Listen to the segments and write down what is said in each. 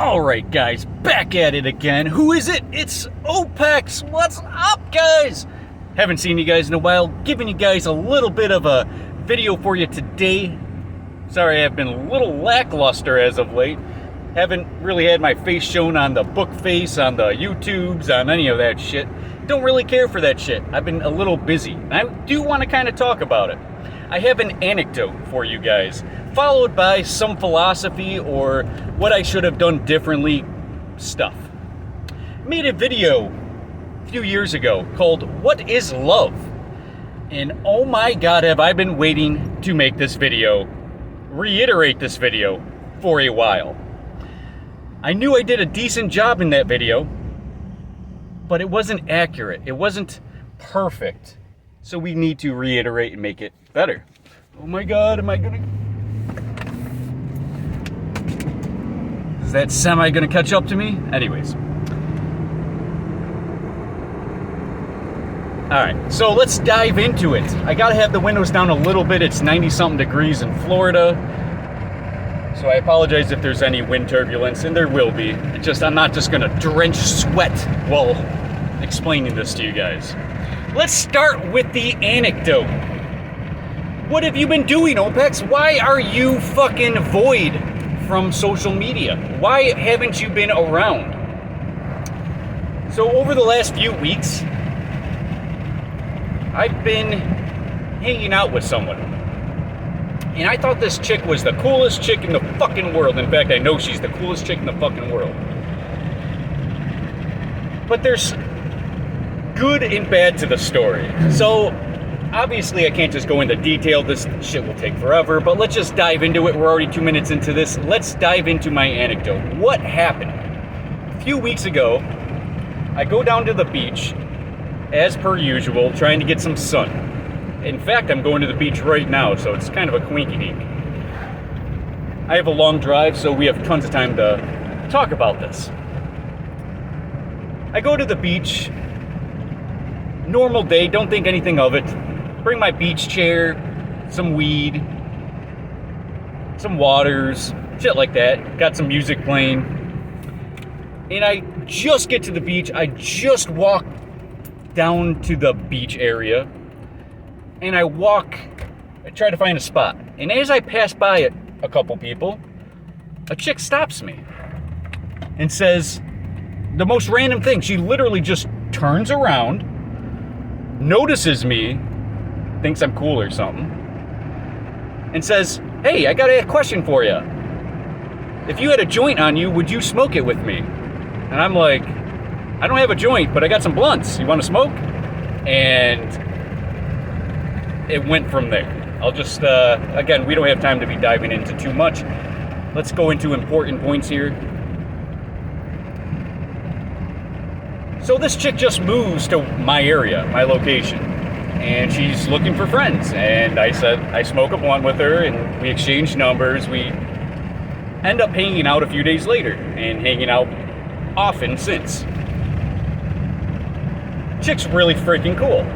Alright guys, back at it again. Who is it? It's Opex! What's up guys? Haven't seen you guys in a while. Giving you guys a little bit of a video for you today. Sorry I've been a little lackluster as of late. Haven't really had my face shown on the book face, on the YouTubes, on any of that shit. Don't really care for that shit. I've been a little busy. And I do want to kind of talk about it. I have an anecdote for you guys, followed by some philosophy or what I should have done differently stuff. I made a video a few years ago called What is Love? And oh my god, have I been waiting to make this video, reiterate this video for a while. I knew I did a decent job in that video, but it wasn't accurate. It wasn't perfect. So we need to reiterate and make it better. Oh my god, am I gonna... Is that semi gonna catch up to me? Anyways. Alright, so let's dive into it. I gotta have the windows down a little bit. It's 90-something degrees in Florida. So I apologize if there's any wind turbulence, and there will be. I'm not just gonna drench sweat while explaining this to you guys. Let's start with the anecdote. What have you been doing, Opex? Why are you fucking void from social media? Why haven't you been around? So over the last few weeks, I've been hanging out with someone. And I thought this chick was the coolest chick in the fucking world. In fact, I know she's the coolest chick in the fucking world. But there's good and bad to the story. So, obviously I can't just go into detail. This shit will take forever. But let's just dive into it. We're already 2 minutes into this. Let's dive into my anecdote. What happened? A few weeks ago, I go down to the beach, as per usual, trying to get some sun. In fact, I'm going to the beach right now, so it's kind of a quinky-dink. I have a long drive, so we have tons of time to talk about this. I go to the beach, normal day, don't think anything of it. Bring my beach chair, some weed, some waters, shit like that. Got some music playing. And I just get to the beach, I just walk down to the beach area. And I try to find a spot. And as I pass by a couple people, a chick stops me and says the most random thing. She literally just turns around, notices me, thinks I'm cool or something, and says, "Hey, I got a question for you. If you had a joint on you, would you smoke it with me?" And I'm like, "I don't have a joint, but I got some blunts. You want to smoke?" And it went from there. I'll just, again, we don't have time to be diving into too much. Let's go into important points here. So this chick just moves to my area, my location, and she's looking for friends. And I said, I smoke a blunt with her, and we exchange numbers. We end up hanging out a few days later, and hanging out often since. Chick's really freaking cool.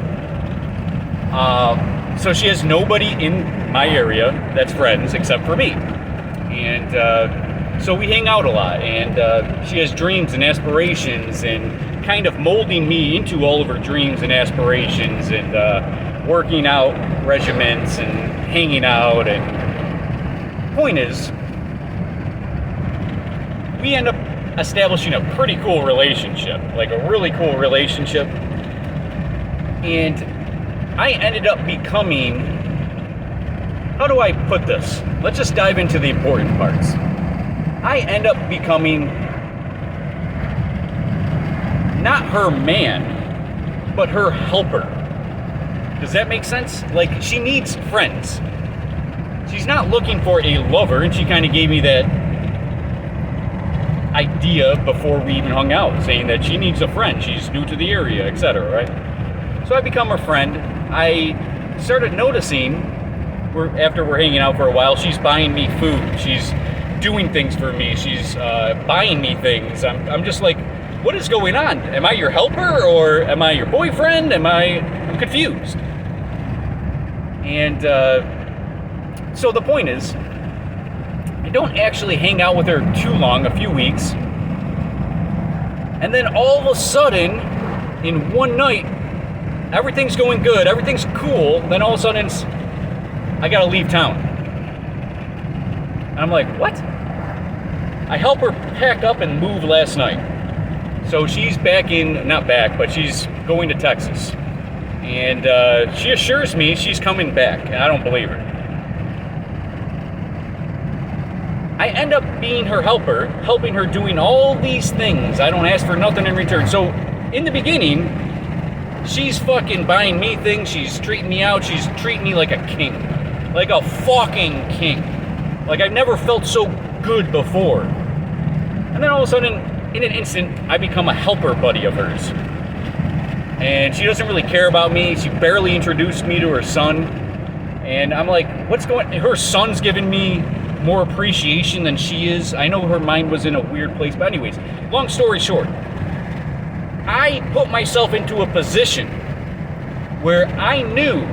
So she has nobody in my area that's friends except for me. And so we hang out a lot, and she has dreams and aspirations, and kind of molding me into all of her dreams and aspirations, and working out regimens and hanging out. And point is, we end up establishing a pretty cool relationship, like a really cool relationship. And I ended up becoming, how do I put this? Let's just dive into the important parts. I end up becoming not her man, but her helper. Does that make sense? Like, she needs friends. She's not looking for a lover, and she kind of gave me that idea before we even hung out, saying that she needs a friend. She's new to the area, etc., right? So I become her friend. I started noticing, after we're hanging out for a while, she's buying me food. She's doing things for me. She's buying me things. I'm just like, what is going on? Am I your helper, or am I your boyfriend? I'm confused. And so the point is, I don't actually hang out with her too long, a few weeks. And then all of a sudden, in one night, everything's going good, everything's cool, then all of a sudden, I gotta leave town. And I'm like, what? I helped her pack up and move last night. So she's not back, but she's going to Texas. And she assures me she's coming back, and I don't believe her. I end up being her helper, helping her doing all these things. I don't ask for nothing in return. So in the beginning, she's fucking buying me things, she's treating me out, she's treating me like a king. Like a fucking king. Like I've never felt so good before. And then all of a sudden, in an instant, I become a helper buddy of hers. And she doesn't really care about me. She barely introduced me to her son. And I'm like, her son's giving me more appreciation than she is. I know her mind was in a weird place. But anyways, long story short, I put myself into a position where I knew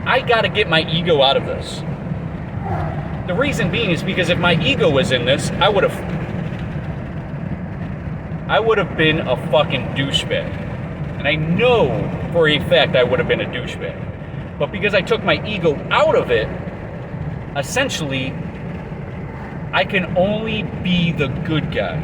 I got to get my ego out of this. The reason being is because if my ego was in this, I would have been a fucking douchebag. And I know for a fact I would have been a douchebag. But because I took my ego out of it, essentially, I can only be the good guy.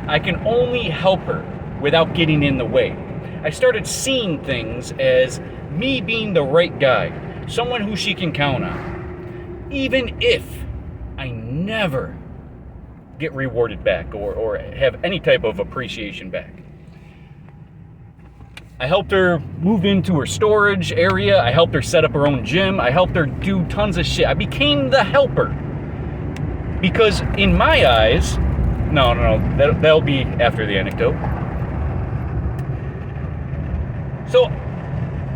I can only help her without getting in the way. I started seeing things as me being the right guy, someone who she can count on. Even if I never get rewarded back or have any type of appreciation back. I helped her move into her storage area. I helped her set up her own gym. I helped her do tons of shit. I became the helper. Because in my eyes, no, that'll be after the anecdote. So,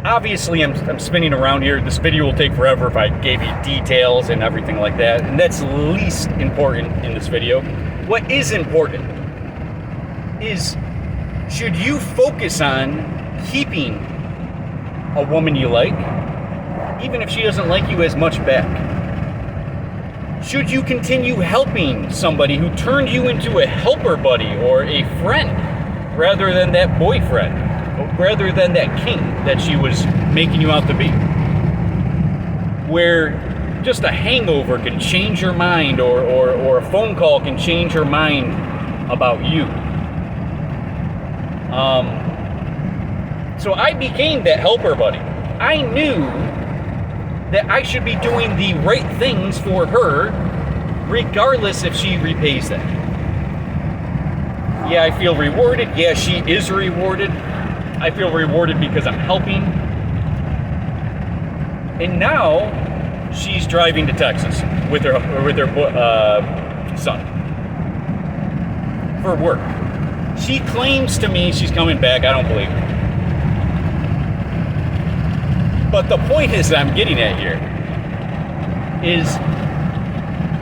obviously I'm spinning around here. This video will take forever if I gave you details and everything like that. And that's least important in this video. What is important is, should you focus on keeping a woman you like, even if she doesn't like you as much back? Should you continue helping somebody who turned you into a helper buddy or a friend rather than that boyfriend, rather than that king that she was making you out to be? Where just a hangover can change your mind, or a phone call can change her mind about you. So I became that helper buddy. I knew that I should be doing the right things for her, regardless if she repays them. Yeah, I feel rewarded. Yeah, she is rewarded. I feel rewarded because I'm helping. And now she's driving to Texas with her son for work. She claims to me she's coming back. I don't believe her. But the point is that I'm getting at here is,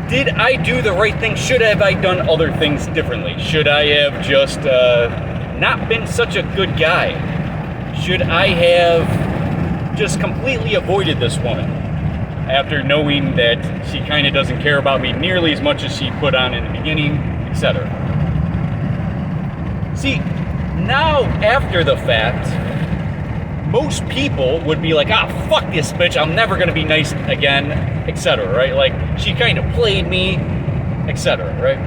did I do the right thing? Should have I done other things differently? Should I have just not been such a good guy? Should I have just completely avoided this woman after knowing that she kind of doesn't care about me nearly as much as she put on in the beginning, etc.? See, now after the fact, most people would be like, fuck this bitch, I'm never gonna be nice again, etc., right? Like, she kind of played me, etc., right?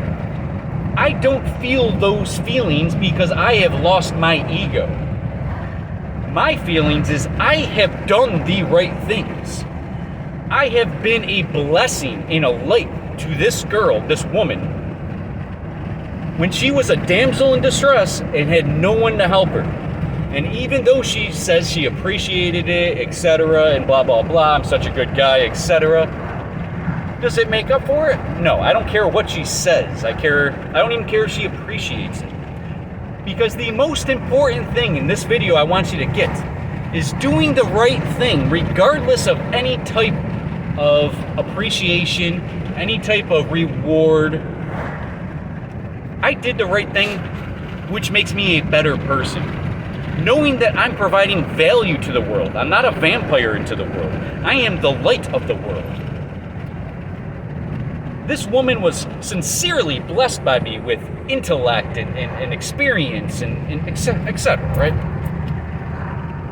I don't feel those feelings because I have lost my ego. My feelings is I have done the right things. I have been a blessing and a light to this girl, this woman, when she was a damsel in distress and had no one to help her. And even though she says she appreciated it, etc., and blah, blah, blah, I'm such a good guy, etc., does it make up for it? No, I don't care what she says. I don't even care if she appreciates it. Because the most important thing in this video I want you to get is doing the right thing, regardless of any type of appreciation, any type of reward. I did the right thing, which makes me a better person. Knowing that I'm providing value to the world. I'm not a vampire into the world. I am the light of the world. This woman was sincerely blessed by me with intellect and experience and et cetera, right?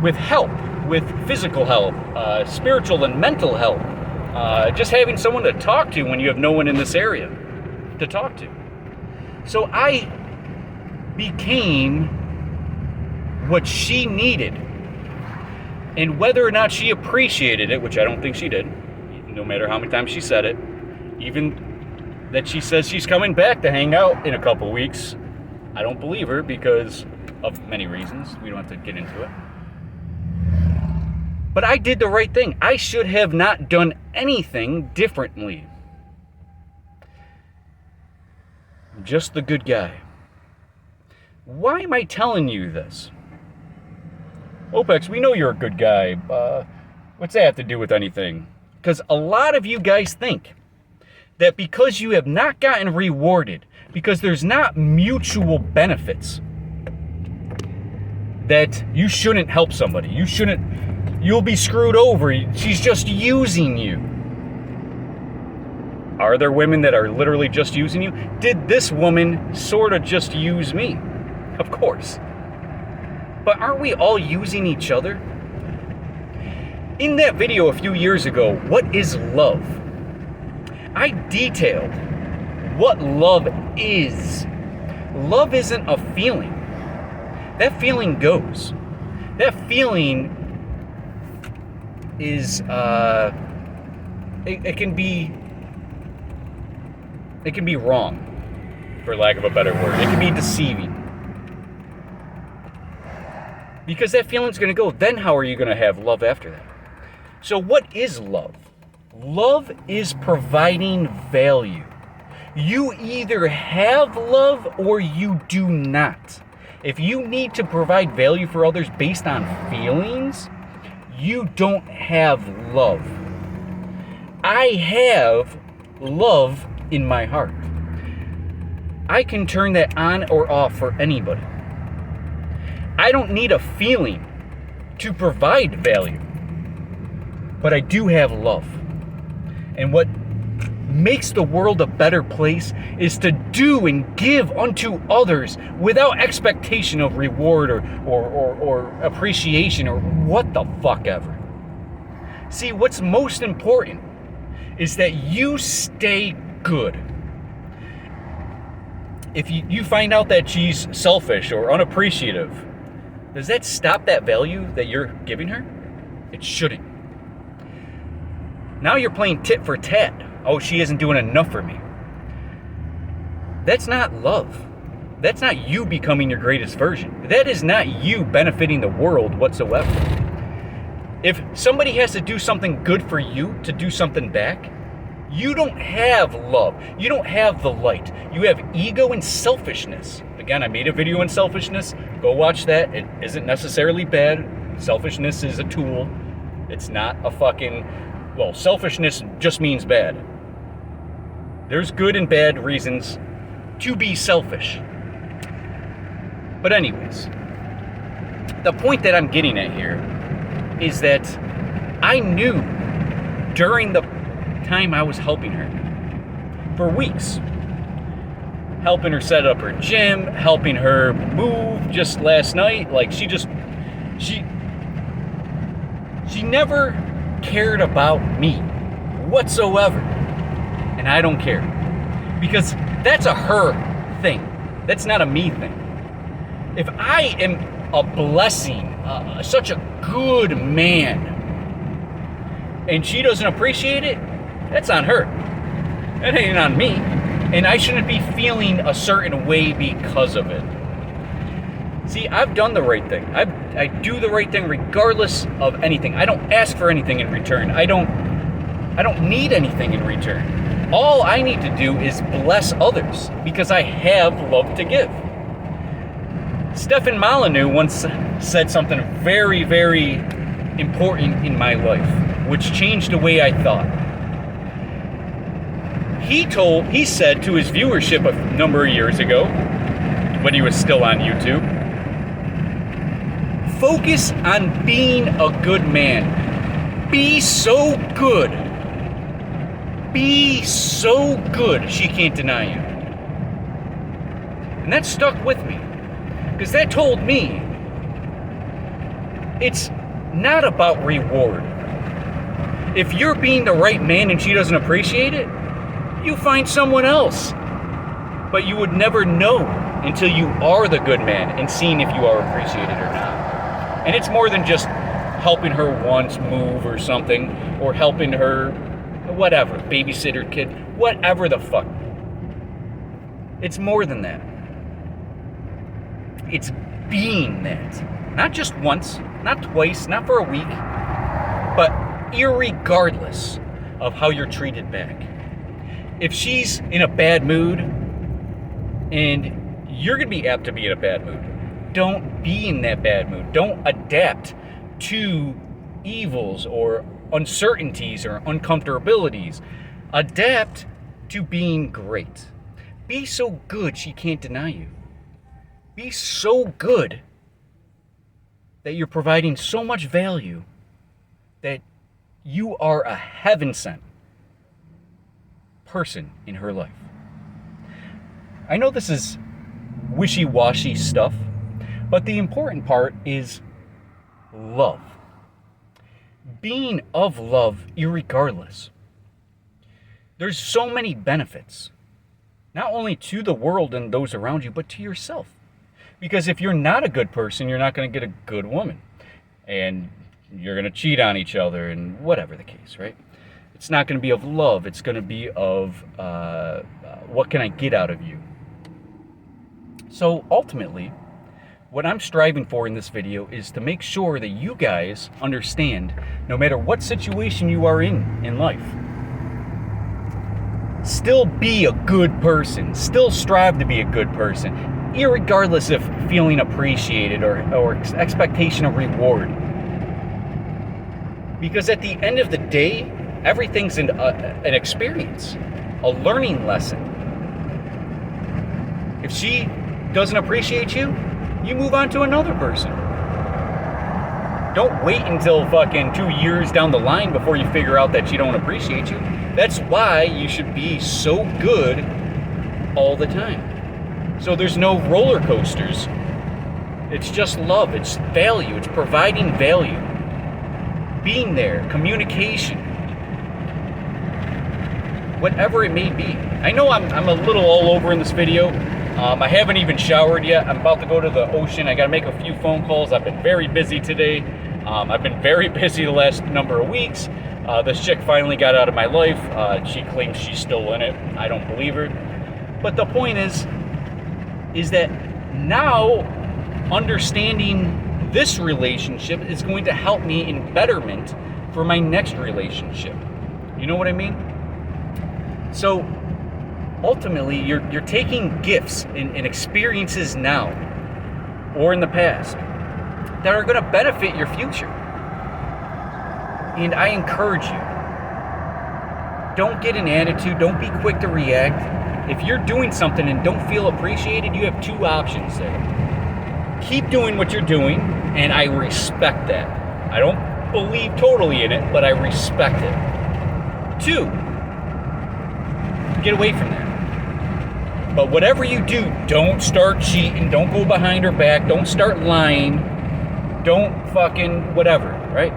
With help, with physical help, spiritual and mental help. Just having someone to talk to when you have no one in this area to talk to. So I became what she needed. And whether or not she appreciated it, which I don't think she did, no matter how many times she said it, even that she says she's coming back to hang out in a couple weeks, I don't believe her because of many reasons. We don't have to get into it. But I did the right thing. I should have not done anything differently. I'm just the good guy. Why am I telling you this? Opex, we know you're a good guy. What's that have to do with anything? Because a lot of you guys think that because you have not gotten rewarded, because there's not mutual benefits, that you shouldn't help somebody. You'll be screwed over. She's just using you. Are there women that are literally just using you? Did this woman sort of just use me? Of course. But aren't we all using each other? In that video a few years ago, What is Love? I detailed what love is. Love isn't a feeling. That feeling goes. That feeling is, it can be wrong, for lack of a better word. It can be deceiving. Because that feeling's going to go. Then how are you going to have love after that? So what is love? Love is providing value. You either have love or you do not. If you need to provide value for others based on feelings, you don't have love. I have love in my heart. I can turn that on or off for anybody. I don't need a feeling to provide value, but I do have love. And what makes the world a better place is to do and give unto others without expectation of reward or appreciation or what the fuck ever. See, what's most important is that you stay good. If you find out that she's selfish or unappreciative, does that stop that value that you're giving her? It shouldn't. Now you're playing tit for tat. Oh, she isn't doing enough for me. That's not love. That's not you becoming your greatest version. That is not you benefiting the world whatsoever. If somebody has to do something good for you to do something back, you don't have love. You don't have the light. You have ego and selfishness. Again, I made a video on selfishness. Go watch that. It isn't necessarily bad. Selfishness is a tool. It's not a fucking... Well, selfishness just means bad. There's good and bad reasons to be selfish. But anyways, the point that I'm getting at here is that I knew during the time I was helping her for weeks, helping her set up her gym, helping her move. Just last night, like she never cared about me whatsoever, and I don't care, because that's a her thing. That's not a me thing. If I am a blessing, such a good man, and she doesn't appreciate it, that's on her. That ain't on me. And I shouldn't be feeling a certain way because of it. See, I've done the right thing. I do the right thing regardless of anything. I don't ask for anything in return. I don't need anything in return. All I need to do is bless others because I have love to give. Stefan Molyneux once said something very, very important in my life, which changed the way I thought. He said to his viewership a number of years ago, when he was still on YouTube, focus on being a good man. Be so good Be so good she can't deny you. And that stuck with me. Because that told me it's not about reward. If you're being the right man and she doesn't appreciate it, you find someone else. But you would never know until you are the good man and seeing if you are appreciated or not. And it's more than just helping her once move or something, or helping her, whatever, babysitter kid, whatever the fuck. It's more than that. It's being that. Not just once, not twice, not for a week, but irregardless of how you're treated back. If she's in a bad mood, and you're going to be apt to be in a bad mood, don't be in that bad mood. Don't adapt to evils or uncertainties or uncomfortabilities. Adapt to being great. Be so good she can't deny you. Be so good that you're providing so much value that you are a heaven-sent person in her life. I know this is wishy-washy stuff, but the important part is love. Being of love irregardless. There's so many benefits, not only to the world and those around you, but to yourself. Because if you're not a good person, you're not going to get a good woman. And you're going to cheat on each other and whatever the case, right? It's not going to be of love. It's going to be of what can I get out of you? So ultimately, what I'm striving for in this video is to make sure that you guys understand, no matter what situation you are in life, still be a good person. Still strive to be a good person, irregardless of feeling appreciated or expectation of reward. Because at the end of the day, everything's an experience, a learning lesson. If she doesn't appreciate you, you move on to another person. Don't wait until fucking 2 years down the line before you figure out that she don't appreciate you. That's why you should be so good all the time. So there's no roller coasters. It's just love. It's value. It's providing value. Being there. Communication. Whatever it may be. I know I'm a little all over in this video. I haven't even showered yet. I'm about to go to the ocean. I got to make a few phone calls. I've been very busy today. I've been very busy the last number of weeks. This chick finally got out of my life. She claims she's still in it. I don't believe her. But the point is that now understanding this relationship is going to help me in betterment for my next relationship. You know what I mean? So ultimately, you're taking gifts and experiences now or in the past that are going to benefit your future. And I encourage you, don't get an attitude, don't be quick to react. If you're doing something and don't feel appreciated, you have two options there. Keep doing what you're doing, and I respect that. I don't believe totally in it, but I respect it. 2, get away from that. But whatever you do, don't start cheating, don't go behind her back, don't start lying, don't fucking whatever, right?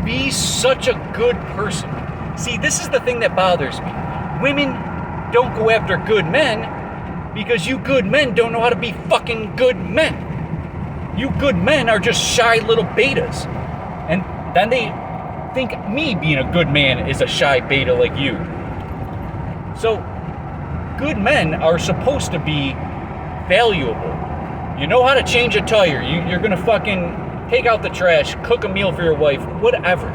Be such a good person. See, this is the thing that bothers me. Women don't go after good men because you good men don't know how to be fucking good men. You good men are just shy little betas. And then they think me being a good man is a shy beta like you. So, good men are supposed to be valuable. You know how to change a tire. You're going to fucking take out the trash, cook a meal for your wife, whatever.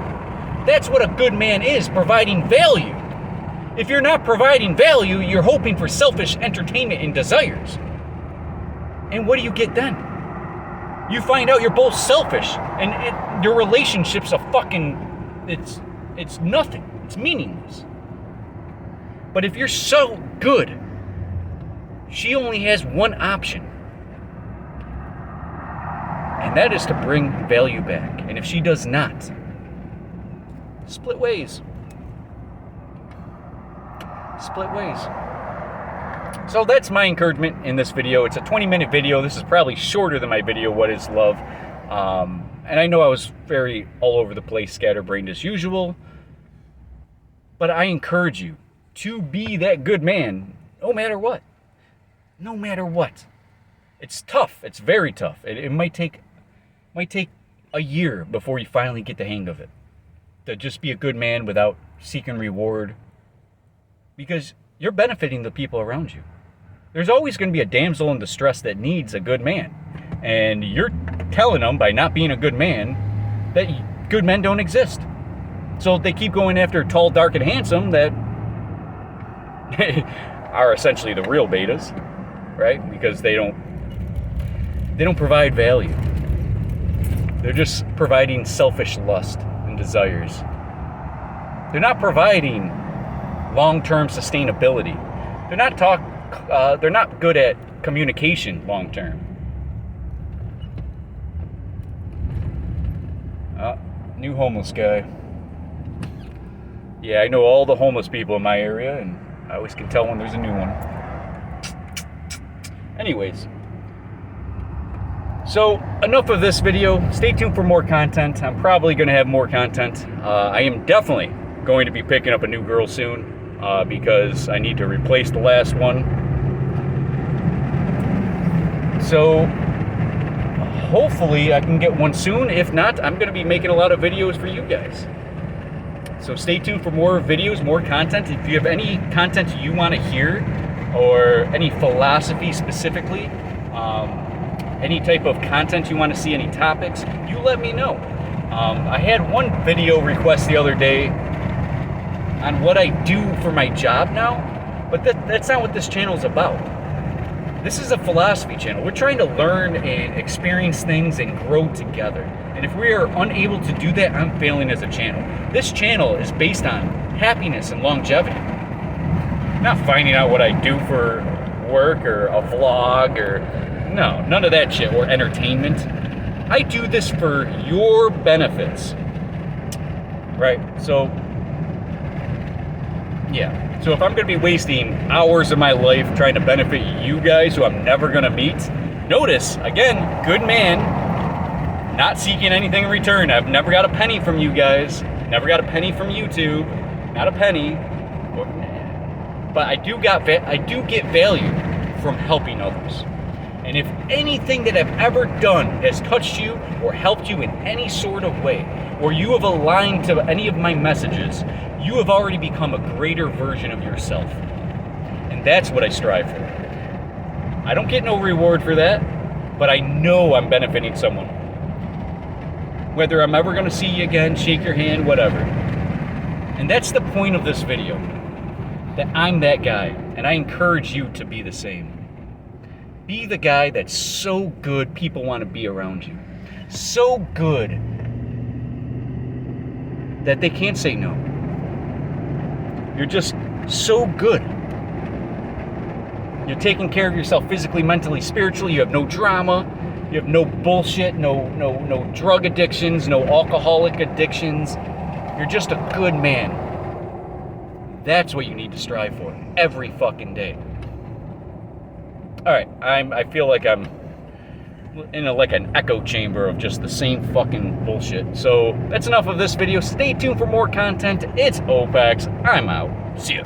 That's what a good man is, providing value. If you're not providing value, you're hoping for selfish entertainment and desires. And what do you get then? You find out you're both selfish, and your relationship's a fucking, it's nothing. It's meaningless. But if you're so good, she only has one option. And that is to bring value back. And if she does not, split ways. split ways. So that's my encouragement in this video. It's a 20-minute video. This is probably shorter than my video, What is Love? And I know I was very all over the place, scatterbrained as usual. But I encourage you to be that good man, no matter what. No matter what. It's tough. It's very tough. It might take a year before you finally get the hang of it. To just be a good man without seeking reward. Because you're benefiting the people around you. There's always going to be a damsel in distress that needs a good man. And you're telling them by not being a good man that good men don't exist. So they keep going after tall, dark, and handsome that are essentially the real betas, right? Because they don't provide value. They're just providing selfish lust and desires. They're not providing long-term sustainability. They're not good at communication long-term. New homeless guy. Yeah, I know all the homeless people in my area, and I always can tell when there's a new one. Anyways, so enough of this video. Stay tuned for more content. I'm probably going to have more content. I am definitely going to be picking up a new girl soon because I need to replace the last one. So hopefully I can get one soon. If not, I'm going to be making a lot of videos for you guys. So stay tuned for more videos, more content. If you have any content you want to hear, or any philosophy specifically, any type of content you want to see, any topics, you let me know. I had one video request the other day on what I do for my job now, but that's not what this channel is about. This is a philosophy channel. We're trying to learn and experience things and grow together. And if we are unable to do that, I'm failing as a channel. This channel is based on happiness and longevity. Not finding out what I do for work or a vlog or no, none of that shit, or entertainment. I do this for your benefits. Right? So, yeah. So if I'm going to be wasting hours of my life trying to benefit you guys who I'm never going to meet, notice, again, good man, not seeking anything in return. I've never got a penny from you guys. Never got a penny from YouTube. Not a penny. But I do get value from helping others. And if anything that I've ever done has touched you or helped you in any sort of way, or you have aligned to any of my messages, you have already become a greater version of yourself. And that's what I strive for. I don't get no reward for that, but I know I'm benefiting someone. Whether I'm ever going to see you again, shake your hand, whatever. And that's the point of this video. That I'm that guy, and I encourage you to be the same. Be the guy that's so good people want to be around you. So good that they can't say no. You're just so good. You're taking care of yourself physically, mentally, spiritually. You have no drama. You have no bullshit, no drug addictions, no alcoholic addictions. You're just a good man. That's what you need to strive for every fucking day. All right, I feel like I'm in like an echo chamber of just the same fucking bullshit. So that's enough of this video. Stay tuned for more content. It's Opex. I'm out. See ya.